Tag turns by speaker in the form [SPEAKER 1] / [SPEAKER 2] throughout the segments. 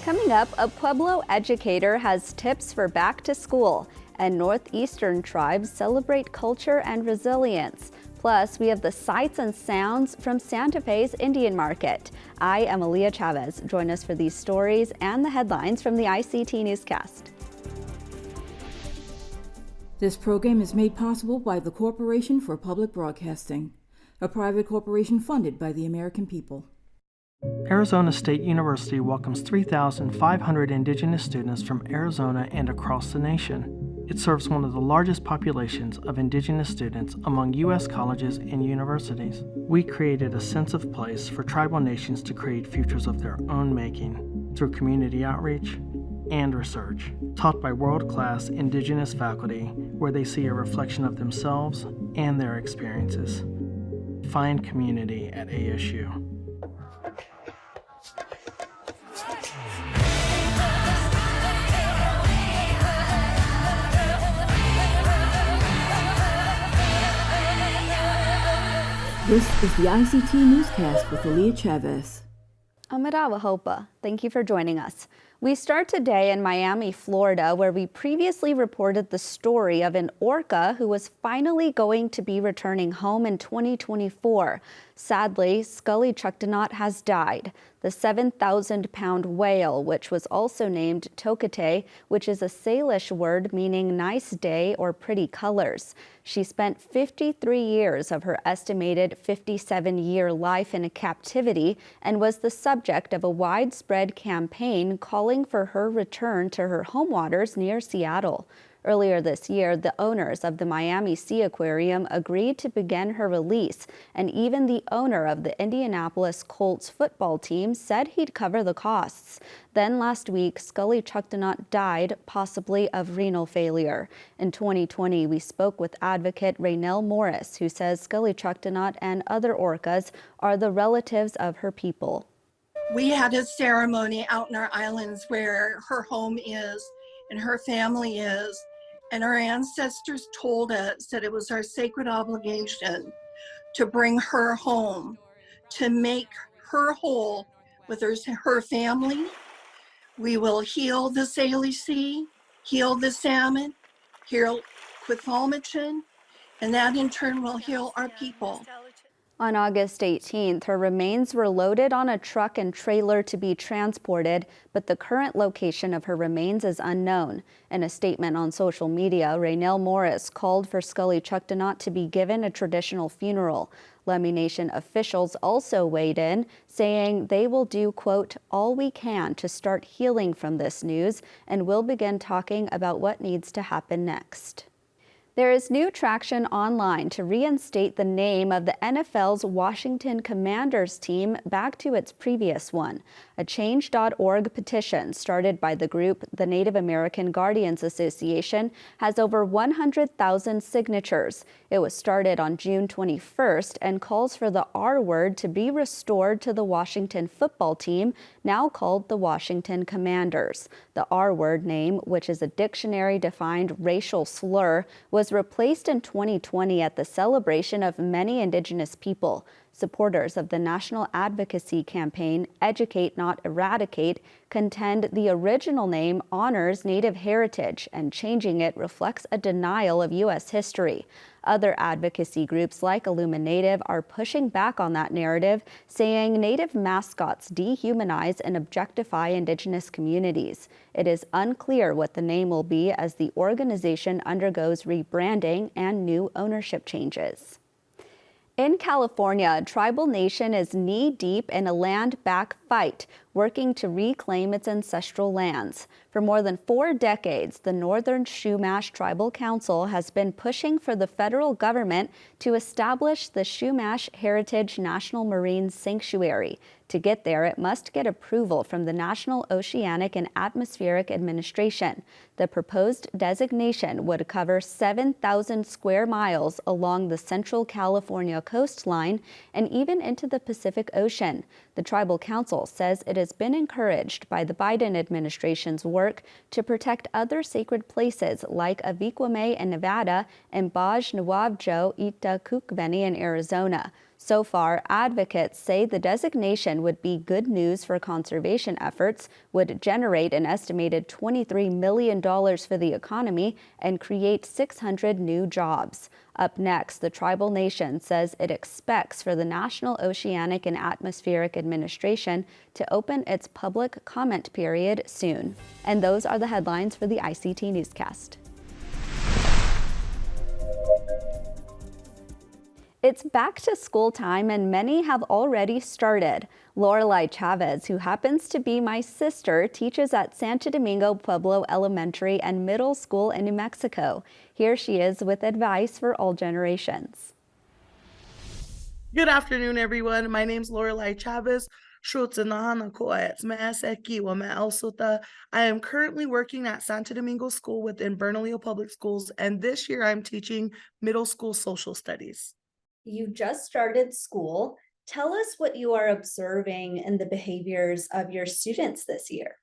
[SPEAKER 1] Coming up, a Pueblo educator has tips for back to school, and Northeastern tribes celebrate culture and resilience. Plus, we have the sights and sounds from Santa Fe's Indian Market. I am Lorilei Chavez. Join us for these stories and the headlines from the ICT Newscast.
[SPEAKER 2] This program is made possible by the Corporation for Public Broadcasting, a private corporation funded by the American people.
[SPEAKER 3] Arizona State University welcomes 3,500 Indigenous students from Arizona and across the nation. It serves one of the largest populations of Indigenous students among U.S. colleges and universities. We created a sense of place for tribal nations to create futures of their own making through community outreach and research, taught by world-class Indigenous faculty where they see a reflection of themselves and their experiences. Find community at ASU.
[SPEAKER 2] This is the ICT Newscast with Lorilei Chavez.
[SPEAKER 1] Amarawa Hopa, thank you for joining us. We start today in Miami, Florida, where we previously reported the story of an orca who was finally going to be returning home in 2024. Sadly, Scully Chucktanot has died. The 7,000-pound whale, which was also named Tokate, which is a Salish word meaning nice day or pretty colors. She spent 53 years of her estimated 57-year life in captivity and was the subject of a widespread campaign calling for her return to her home waters near Seattle. Earlier this year, the owners of the Miami Sea Aquarium agreed to begin her release, and even the owner of the Indianapolis Colts football team said he'd cover the costs. Then last week, Scully Chucktanot died, possibly of renal failure. In 2020, we spoke with advocate Raynell Morris, who says Scully Chucktanot and other orcas are the relatives of her people.
[SPEAKER 4] We had a ceremony out in our islands where her home is and her family is. And our ancestors told us that it was our sacred obligation to bring her home, to make her whole with her family. We will heal the Salish Sea, heal the salmon, heal Quithomichin, and that in turn will heal our people.
[SPEAKER 1] On August 18th, her remains were loaded on a truck and trailer to be transported, but the current location of her remains is unknown. In a statement on social media, Raynell Morris called for Scully Chucktanot to be given a traditional funeral. Lummi Nation officials also weighed in, saying they will do, quote, all we can to start healing from this news, and will begin talking about what needs to happen next. There is new traction online to reinstate the name of the NFL's Washington Commanders team back to its previous one. A Change.org petition started by the group, the Native American Guardians Association, has over 100,000 signatures. It was started on June 21st and calls for the R word to be restored to the Washington football team, now called the Washington Commanders. The R word name, which is a dictionary-defined racial slur, was replaced in 2020 at the celebration of many Indigenous people. Supporters of the national advocacy campaign Educate Not Eradicate contend the original name honors Native heritage and changing it reflects a denial of U.S. history. Other advocacy groups like Illuminative are pushing back on that narrative, saying Native mascots dehumanize and objectify Indigenous communities. It is unclear what the name will be as the organization undergoes rebranding and new ownership changes.In California, a tribal nation is knee-deep in a land-back fight, working to reclaim its ancestral lands. For more than 4 decades, the Northern Chumash Tribal Council has been pushing for the federal government to establish the Chumash Heritage National Marine Sanctuary. To get there, it must get approval from the National Oceanic and Atmospheric Administration. The proposed designation would cover 7,000 square miles along the Central California coastline and even into the Pacific Ocean. The Tribal Council says it has been encouraged by the Biden administration's work to protect other sacred places like Avikwame in Nevada and Baj Nawabjo Ita Kukveni in Arizona. So far, advocates say the designation would be good news for conservation efforts, would generate an estimated $23 million for the economy, and create 600 new jobs. Up next, the tribal nation says it expects for the National Oceanic and Atmospheric Administration to open its public comment period soon. And those are the headlines for the ICT Newscast. It's back to school time and many have already started. Lorilei Chavez, who happens to be my sister, teaches at Santo Domingo Pueblo Elementary and Middle School in New Mexico. Here she is with advice for all generations.
[SPEAKER 5] Good afternoon, everyone. My name is Lorilei Chavez. I am currently working at Santo Domingo School within Bernalillo Public Schools, and this year I'm teaching middle school social studies.
[SPEAKER 1] You just started school. Tell us what you are observing in the behaviors of your students this year.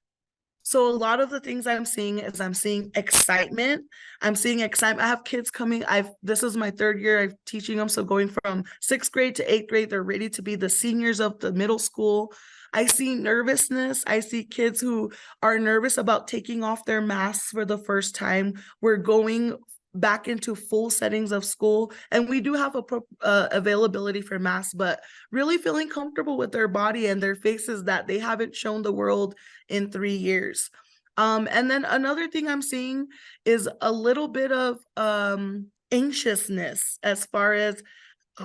[SPEAKER 5] So a lot of the things I'm seeing is I'm seeing excitement. I have kids coming. This is my third year of teaching them. So going from 6th grade to 8th grade, they're ready to be the seniors of the middle school. I see nervousness. I see kids who are nervous about taking off their masks for the first time. We're going back into full settings of school, and we do have availability for masks, but really feeling comfortable with their body and their faces that they haven't shown the world in 3 years. And then another thing I'm seeing is a little bit of anxiousness as far as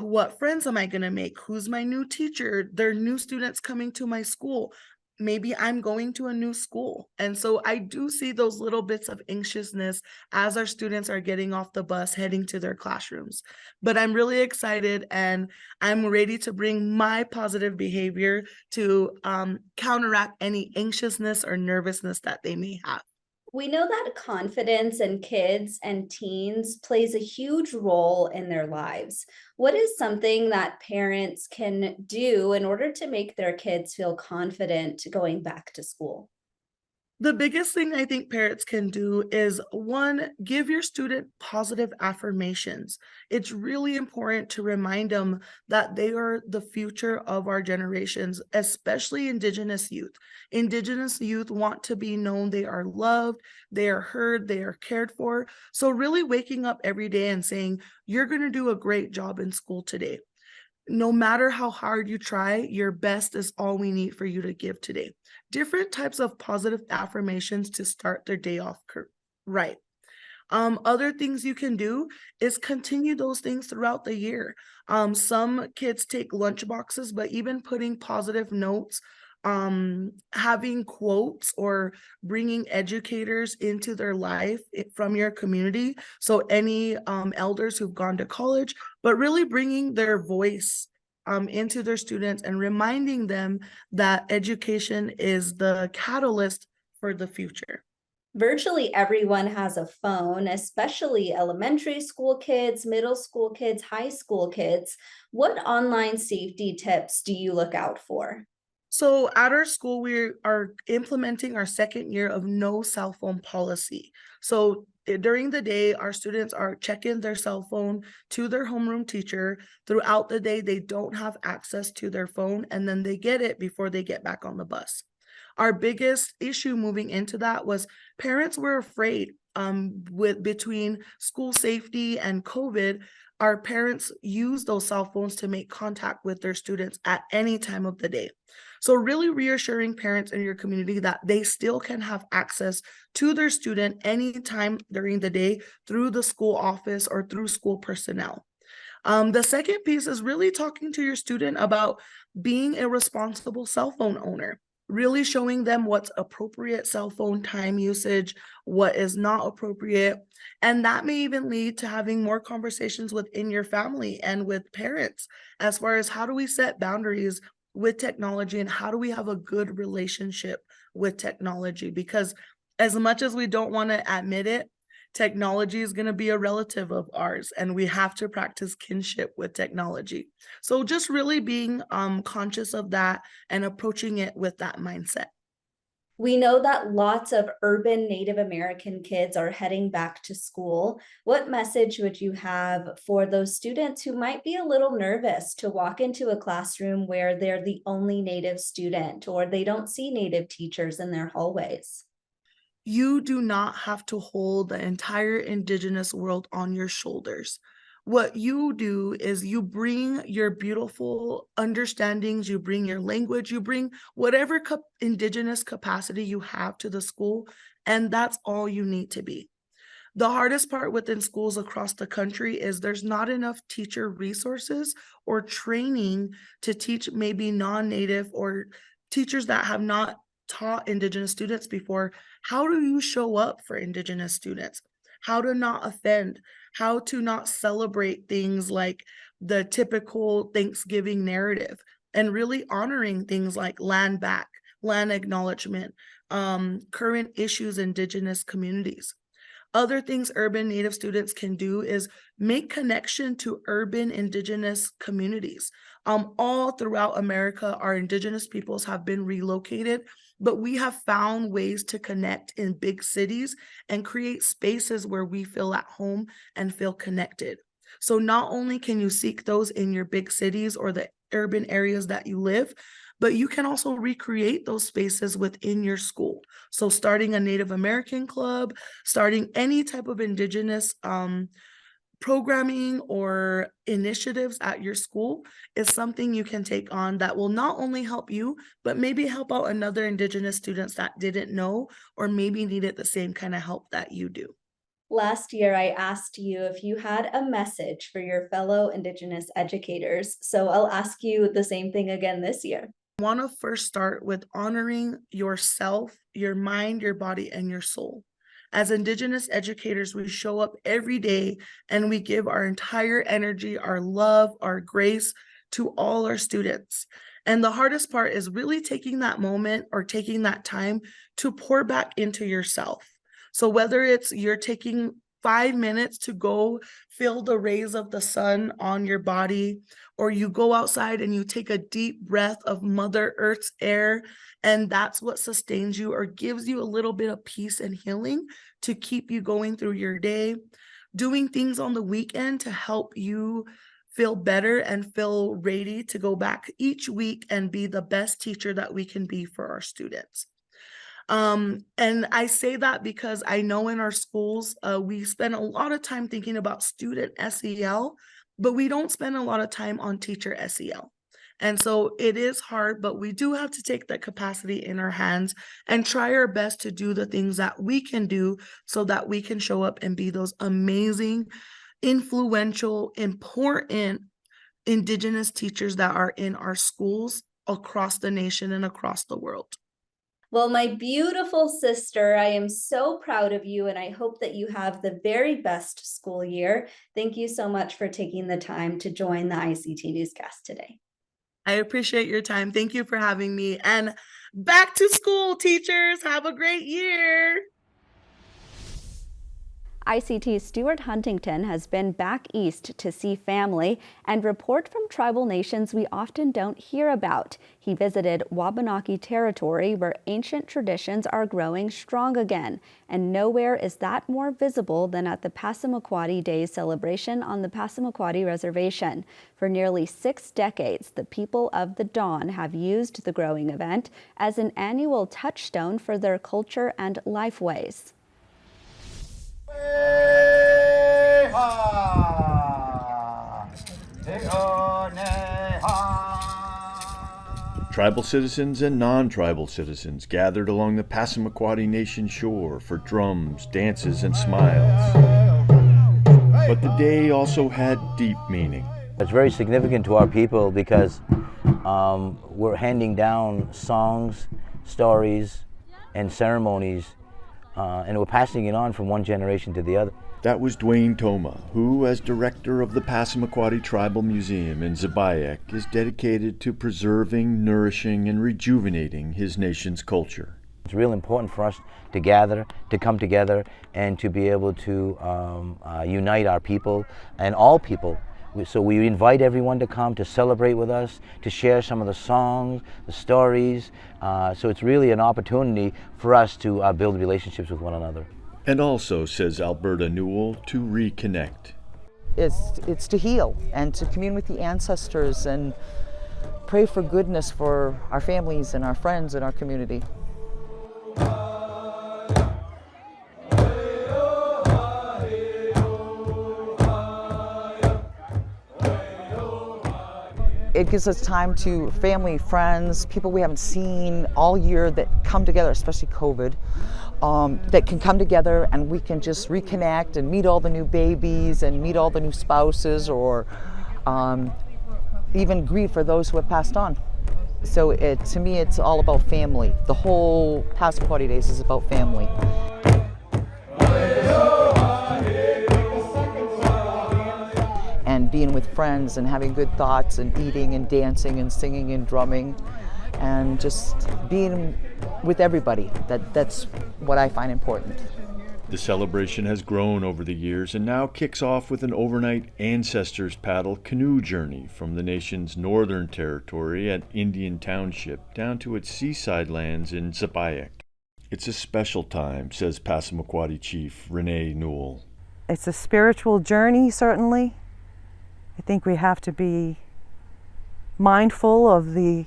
[SPEAKER 5] what friends am I going to make? Who's my new teacher? There are new students coming to my school. Maybe I'm going to a new school. And so I do see those little bits of anxiousness as our students are getting off the bus, heading to their classrooms. But I'm really excited and I'm ready to bring my positive behavior to counteract any anxiousness or nervousness that they may have.
[SPEAKER 1] We know that confidence in kids and teens plays a huge role in their lives. What is something that parents can do in order to make their kids feel confident going back to school?
[SPEAKER 5] The biggest thing I think parents can do is, one, give your student positive affirmations. It's really important to remind them that they are the future of our generations, especially Indigenous youth. Indigenous youth want to be known they are loved, they are heard, they are cared for. So really waking up every day and saying, you're going to do a great job in school today. No matter how hard you try, your best is all we need for you to give today. Different types of positive affirmations to start their day off right. Other things you can do is continue those things throughout the year. Some kids take lunch boxes, but even putting positive notes, having quotes or bringing educators into their life from your community. So any elders who've gone to college, but really bringing their voice into their students and reminding them that education is the catalyst for the future.
[SPEAKER 1] Virtually everyone has a phone, especially elementary school kids, middle school kids, high school kids. What online safety tips do you look out for?
[SPEAKER 5] So at our school, we are implementing our second year of no cell phone policy. So during the day, our students are checking their cell phone to their homeroom teacher. Throughout the day, they don't have access to their phone, and then they get it before they get back on the bus. Our biggest issue moving into that was parents were afraid between school safety and COVID. Our parents use those cell phones to make contact with their students at any time of the day. So really reassuring parents in your community that they still can have access to their student anytime during the day through the school office or through school personnel. The second piece is really talking to your student about being a responsible cell phone owner. Really showing them what's appropriate cell phone time usage, what is not appropriate. And that may even lead to having more conversations within your family and with parents as far as how do we set boundaries with technology and how do we have a good relationship with technology? Because as much as we don't want to admit it, technology is going to be a relative of ours and we have to practice kinship with technology. So just really being conscious of that and approaching it with that mindset.
[SPEAKER 1] We know that lots of urban Native American kids are heading back to school. What message would you have for those students who might be a little nervous to walk into a classroom where they're the only Native student or they don't see Native teachers in their hallways?
[SPEAKER 5] You do not have to hold the entire Indigenous world on your shoulders. What you do is you bring your beautiful understandings, you bring your language, you bring whatever Indigenous capacity you have to the school, and that's all you need to be. The hardest part within schools across the country is there's not enough teacher resources or training to teach maybe non-Native or teachers that have not taught Indigenous students before. How do you show up for Indigenous students? How to not offend, how to not celebrate things like the typical Thanksgiving narrative, and really honoring things like land back, land acknowledgement, current issues in Indigenous communities. Other things urban Native students can do is make connection to urban Indigenous communities. All throughout America, our Indigenous peoples have been relocated, but we have found ways to connect in big cities and create spaces where we feel at home and feel connected. So not only can you seek those in your big cities or the urban areas that you live, but you can also recreate those spaces within your school. So starting a Native American club, starting any type of Indigenous programming or initiatives at your school is something you can take on that will not only help you, but maybe help out another Indigenous students that didn't know or maybe needed the same kind of help that you do.
[SPEAKER 1] Last year, I asked you if you had a message for your fellow Indigenous educators, so I'll ask you the same thing again this year.
[SPEAKER 5] I want to first start with honoring yourself, your mind, your body, and your soul. As Indigenous educators, we show up every day and we give our entire energy, our love, our grace to all our students. And the hardest part is really taking that moment or taking that time to pour back into yourself. So whether it's you're taking 5 minutes to go feel the rays of the sun on your body, or you go outside and you take a deep breath of Mother Earth's air, and that's what sustains you or gives you a little bit of peace and healing to keep you going through your day, doing things on the weekend to help you feel better and feel ready to go back each week and be the best teacher that we can be for our students. And I say that because I know in our schools, we spend a lot of time thinking about student SEL, but we don't spend a lot of time on teacher SEL. And so it is hard, but we do have to take that capacity in our hands and try our best to do the things that we can do so that we can show up and be those amazing, influential, important Indigenous teachers that are in our schools across the nation and across the world.
[SPEAKER 1] Well, my beautiful sister, I am so proud of you, and I hope that you have the very best school year. Thank you so much for taking the time to join the ICT Newscast today.
[SPEAKER 5] I appreciate your time. Thank you for having me. And back to school, teachers. Have a great year.
[SPEAKER 1] ICT's Stewart Huntington has been back east to see family and report from tribal nations we often don't hear about. He visited Wabanaki Territory, where ancient traditions are growing strong again, and nowhere is that more visible than at the Passamaquoddy Days celebration on the Passamaquoddy Reservation. For nearly 6 decades, the people of the Dawn have used the growing event as an annual touchstone for their culture and lifeways.
[SPEAKER 6] Tribal citizens and non-tribal citizens gathered along the Passamaquoddy Nation shore for drums, dances, and smiles. But the day also had deep meaning.
[SPEAKER 7] It's very significant to our people because we're handing down songs, stories, and ceremonies, and we're passing it on from one generation to the other.
[SPEAKER 6] That was Dwayne Toma, who, as director of the Passamaquoddy Tribal Museum in Zibayek, is dedicated to preserving, nourishing, and rejuvenating his nation's culture.
[SPEAKER 7] It's real important for us to gather, to come together, and to be able to unite our people and all people So we invite everyone to come to celebrate with us, to share some of the songs, the stories. So it's really an opportunity for us to build relationships with one another.
[SPEAKER 6] And also, says Alberta Newell, to reconnect.
[SPEAKER 8] It's to heal and to commune with the ancestors and pray for goodness for our families and our friends and our community. It gives us time to family, friends, people we haven't seen all year that come together, especially COVID, that can come together and we can just reconnect and meet all the new babies and meet all the new spouses, or even grieve for those who have passed on. So to me, it's all about family. The whole Passamaquoddy Days is about family. And being with friends and having good thoughts and eating and dancing and singing and drumming and just being with everybody. That's what I find important.
[SPEAKER 6] The celebration has grown over the years and now kicks off with an overnight ancestors paddle canoe journey from the nation's northern territory at Indian Township down to its seaside lands in Zipayak. It's a special time, says Passamaquoddy Chief Renee Newell.
[SPEAKER 9] It's a spiritual journey, certainly. I think we have to be mindful of the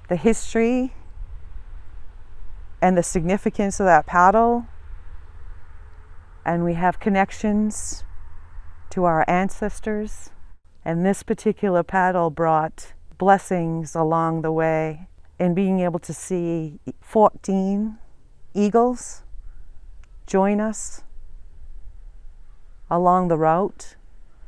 [SPEAKER 9] history and the significance of that paddle. And we have connections to our ancestors. And this particular paddle brought blessings along the way in being able to see 14 eagles join us along the route.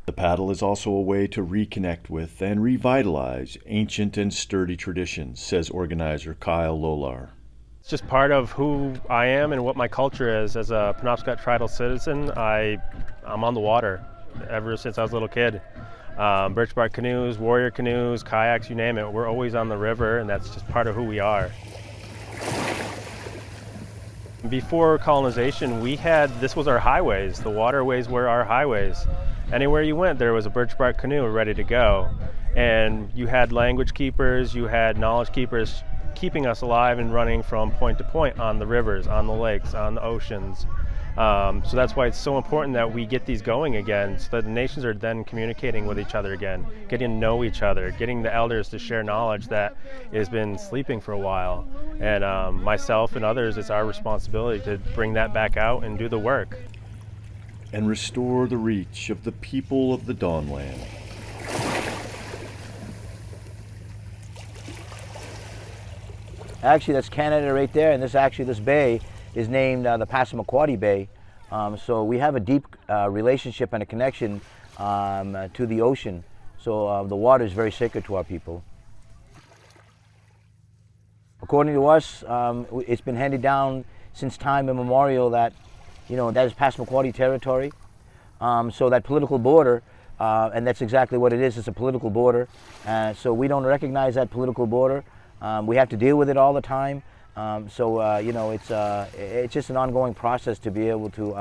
[SPEAKER 6] The paddle is also a way to reconnect with and revitalize ancient and sturdy traditions, says organizer Kyle Lolar.
[SPEAKER 10] It's just part of who I am and what my culture is. As a Penobscot tribal citizen, I'm on the water ever since I was a little kid. Birch bark canoes, warrior canoes, kayaks, you name it. We're always on the river, and that's just part of who we are. Before colonization, this was our highways. The waterways were our highways. Anywhere you went, there was a birch bark canoe ready to go. And you had language keepers, you had knowledge keepers keeping us alive and running from point to point on the rivers, on the lakes, on the oceans. So that's why it's so important that we get these going again, so that the nations are then communicating with each other again, getting to know each other, getting the elders to share knowledge that has been sleeping for a while. And myself and others, it's our responsibility to bring that back out and do the work.
[SPEAKER 6] And restore the reach of the people of the Dawnland.
[SPEAKER 7] Actually, that's Canada right there, and this bay is named the Passamaquoddy Bay. So we have a deep relationship and a connection to the ocean. So the water is very sacred to our people. According to us, it's been handed down since time immemorial that, that is Passamaquoddy Territory. So that political border, and that's exactly what it is, it's a political border. So we don't recognize that political border. We have to deal with it all the time. It's just an ongoing process to be able to,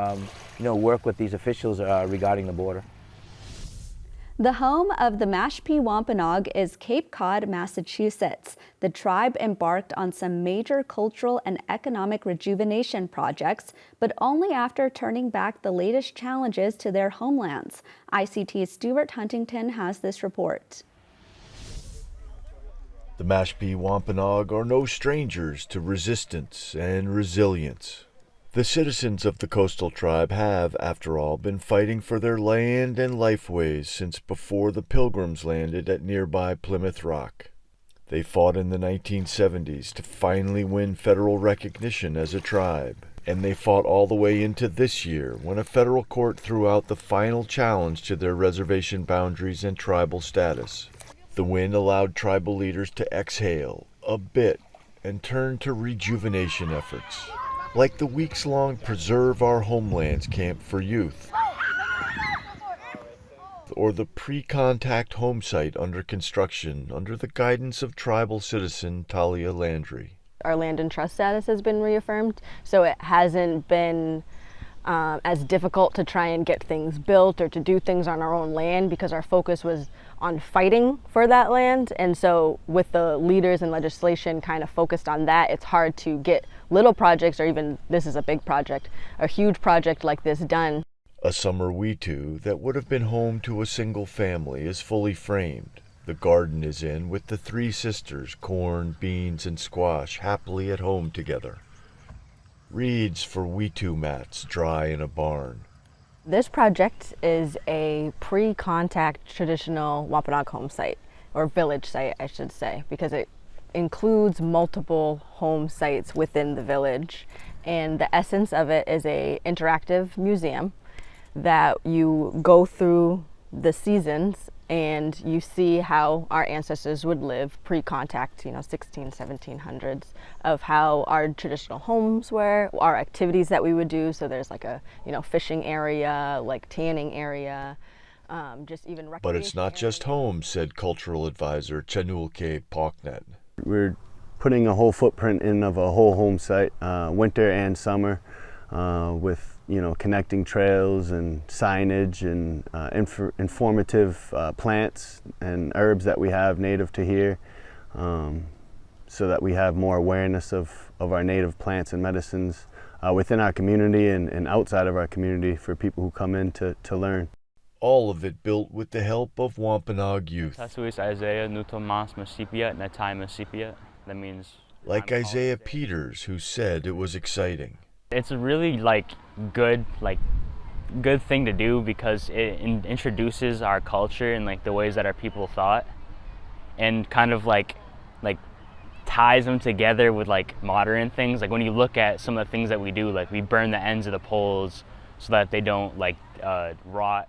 [SPEAKER 7] work with these officials regarding the border.
[SPEAKER 1] The home of the Mashpee Wampanoag is Cape Cod, Massachusetts. The tribe embarked on some major cultural and economic rejuvenation projects, but only after turning back the latest challenges to their homelands. ICT's Stewart Huntington has this report.
[SPEAKER 6] The Mashpee Wampanoag are no strangers to resistance and resilience. The citizens of the coastal tribe have, after all, been fighting for their land and lifeways since before the Pilgrims landed at nearby Plymouth Rock. They fought in the 1970s to finally win federal recognition as a tribe, and they fought all the way into this year when a federal court threw out the final challenge to their reservation boundaries and tribal status. The win allowed tribal leaders to exhale a bit and turn to rejuvenation efforts, like the weeks-long Preserve Our Homelands camp for youth, or the pre-contact home site under construction under the guidance of tribal citizen Talia Landry.
[SPEAKER 11] Our land and trust status has been reaffirmed, so it hasn't been as difficult to try and get things built or to do things on our own land, because our focus was on fighting for that land. And so with the leaders and legislation kind of focused on that, it's hard to get little projects, or even, this is a big project, a huge project like this done.
[SPEAKER 6] A summer Witu that would have been home to a single family is fully framed. The garden is in with the three sisters, corn, beans, and squash, happily at home together. Reeds for Witu mats dry in a barn.
[SPEAKER 11] This project is a pre-contact traditional Wampanoag home site, or village site, I should say, because it includes multiple home sites within the village. And the essence of it is an interactive museum that you go through the seasons and you see how our ancestors would live pre-contact, 1700s, of how our traditional homes were, our activities that we would do. So there's like a, fishing area, like tanning area, just even recreation.
[SPEAKER 6] But it's not just homes, said cultural advisor Chanulke Poknet.
[SPEAKER 12] We're putting a whole footprint in of a whole home site, winter and summer, with connecting trails and signage and informative plants and herbs that we have native to here, so that we have more awareness of our native plants and medicines within our community and outside of our community for people who come in to learn.
[SPEAKER 6] All of it built with the help of Wampanoag youth.
[SPEAKER 13] That means...
[SPEAKER 6] Like Isaiah Peters, who said it was exciting.
[SPEAKER 13] It's a really good thing to do, because it introduces our culture and the ways that our people thought, and kind of ties them together with modern things. When you look at some of the things that we do, we burn the ends of the poles so that they don't rot.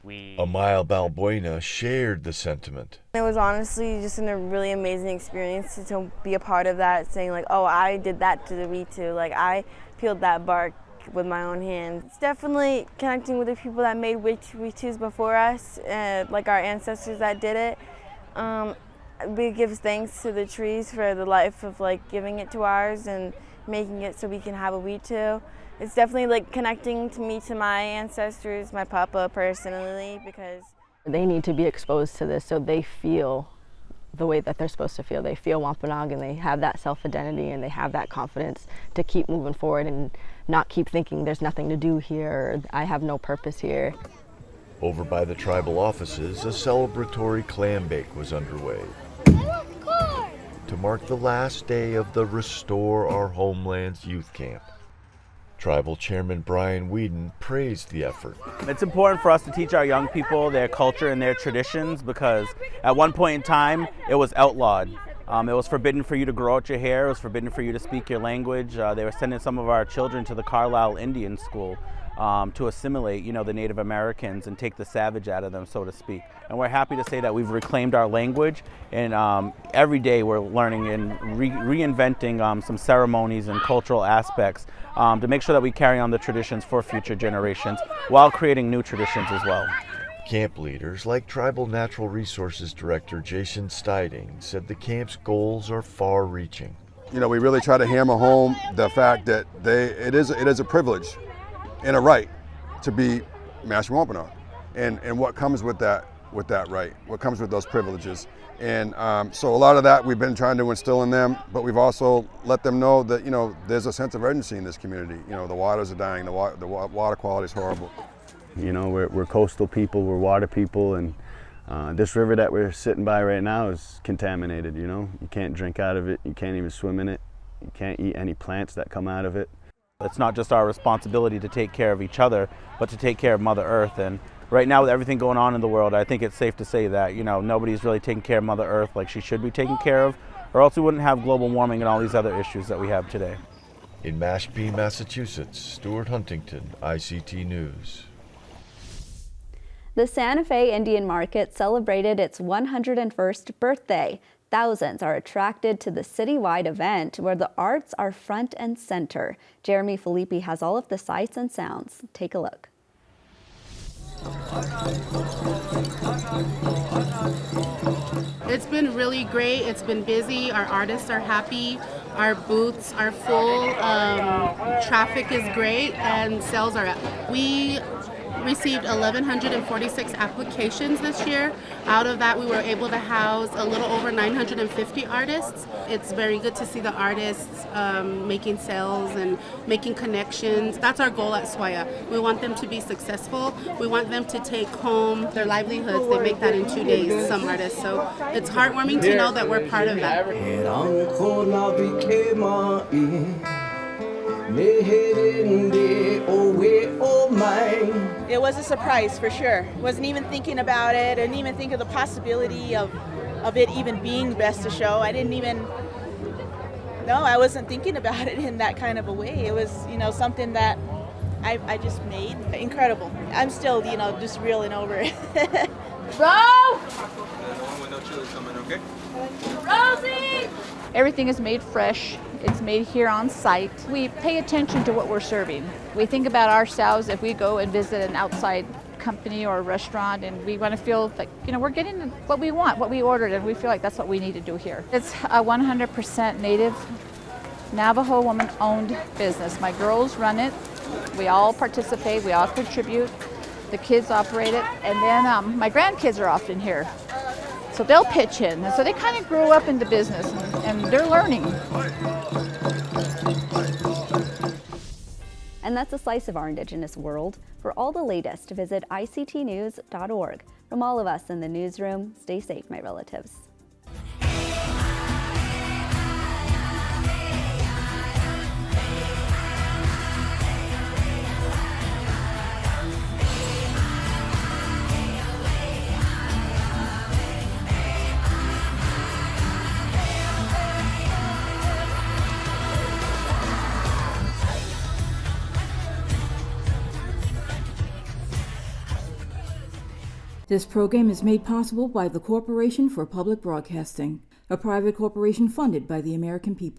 [SPEAKER 6] Amaya Balbuena shared the sentiment.
[SPEAKER 14] It was honestly just a really amazing experience to be a part of that, saying oh, I did that to the Witu, I peeled that bark with my own hands. It's definitely connecting with the people that made Witus before us, our ancestors that did it. We give thanks to the trees for the life of giving it to ours and making it so we can have a Witu. It's definitely connecting to my ancestors, my papa personally, because
[SPEAKER 11] they need to be exposed to this so they feel the way that they're supposed to feel. They feel Wampanoag and they have that self-identity and they have that confidence to keep moving forward and not keep thinking there's nothing to do here, or I have no purpose here.
[SPEAKER 6] Over by the tribal offices, a celebratory clam bake was underway to mark the last day of the Restore Our Homelands youth camp. Tribal Chairman Brian Whedon praised the effort.
[SPEAKER 15] It's important for us to teach our young people their culture and their traditions, because at one point in time it was outlawed. It was forbidden for you to grow out your hair, it was forbidden for you to speak your language. They were sending some of our children to the Carlisle Indian School to assimilate, the Native Americans and take the savage out of them, so to speak. And we're happy to say that we've reclaimed our language, and every day we're learning and reinventing some ceremonies and cultural aspects to make sure that we carry on the traditions for future generations while creating new traditions as well.
[SPEAKER 6] Camp leaders like Tribal Natural Resources Director Jason Steiding said the camp's goals are far-reaching.
[SPEAKER 16] We really try to hammer home the fact that it is a privilege and a right to be Mashpee Wampanoag, and what comes with that right, what comes with those privileges. And so a lot of that we've been trying to instill in them, but we've also let them know that there's a sense of urgency in this community. The waters are dying, the water quality is horrible.
[SPEAKER 12] We're coastal people, we're water people, and this river that we're sitting by right now is contaminated. You can't drink out of it, you can't even swim in it, you can't eat any plants that come out of it.
[SPEAKER 15] It's not just our responsibility to take care of each other, but to take care of Mother Earth. And right now, with everything going on in the world, I think it's safe to say that nobody's really taking care of Mother Earth like she should be taken care of, or else we wouldn't have global warming and all these other issues that we have today.
[SPEAKER 6] In Mashpee, Massachusetts, Stewart, Huntington, ICT News.
[SPEAKER 1] The Santa Fe Indian Market celebrated its 101st birthday. Thousands are attracted to the citywide event where the arts are front and center. Jeremy Filippi has all of the sights and sounds. Take a look.
[SPEAKER 17] It's been really great. It's been busy. Our artists are happy. Our booths are full, traffic is great, and sales are up. We received 1,146 applications this year. Out of that, we were able to house a little over 950 artists. It's very good to see the artists making sales and making connections. That's our goal at SWAYA. We want them to be successful. We want them to take home their livelihoods. They make that in 2 days, some artists. So it's heartwarming to know that we're part of that.
[SPEAKER 18] It was a surprise for sure. Wasn't even thinking about it. Didn't even think of the possibility of it even being Best of Show. I wasn't thinking about it in that kind of a way. It was, something that I just made. Incredible. I'm still, just reeling over it.
[SPEAKER 19] Bro!
[SPEAKER 20] With no chili coming, okay?
[SPEAKER 19] Rosie! Everything is made fresh. It's made here on site. We pay attention to what we're serving. We think about ourselves if we go and visit an outside company or a restaurant, and we want to feel like, we're getting what we want, what we ordered, and we feel like that's what we need to do here. It's a 100% Native Navajo woman-owned business. My girls run it. We all participate. We all contribute. The kids operate it, and then my grandkids are often here. So they'll pitch in. And so they kind of grow up into business, and they're learning.
[SPEAKER 1] And that's a slice of our Indigenous world. For all the latest, visit ictnews.org. From all of us in the newsroom, stay safe, my relatives.
[SPEAKER 2] This program is made possible by the Corporation for Public Broadcasting, a private corporation funded by the American people.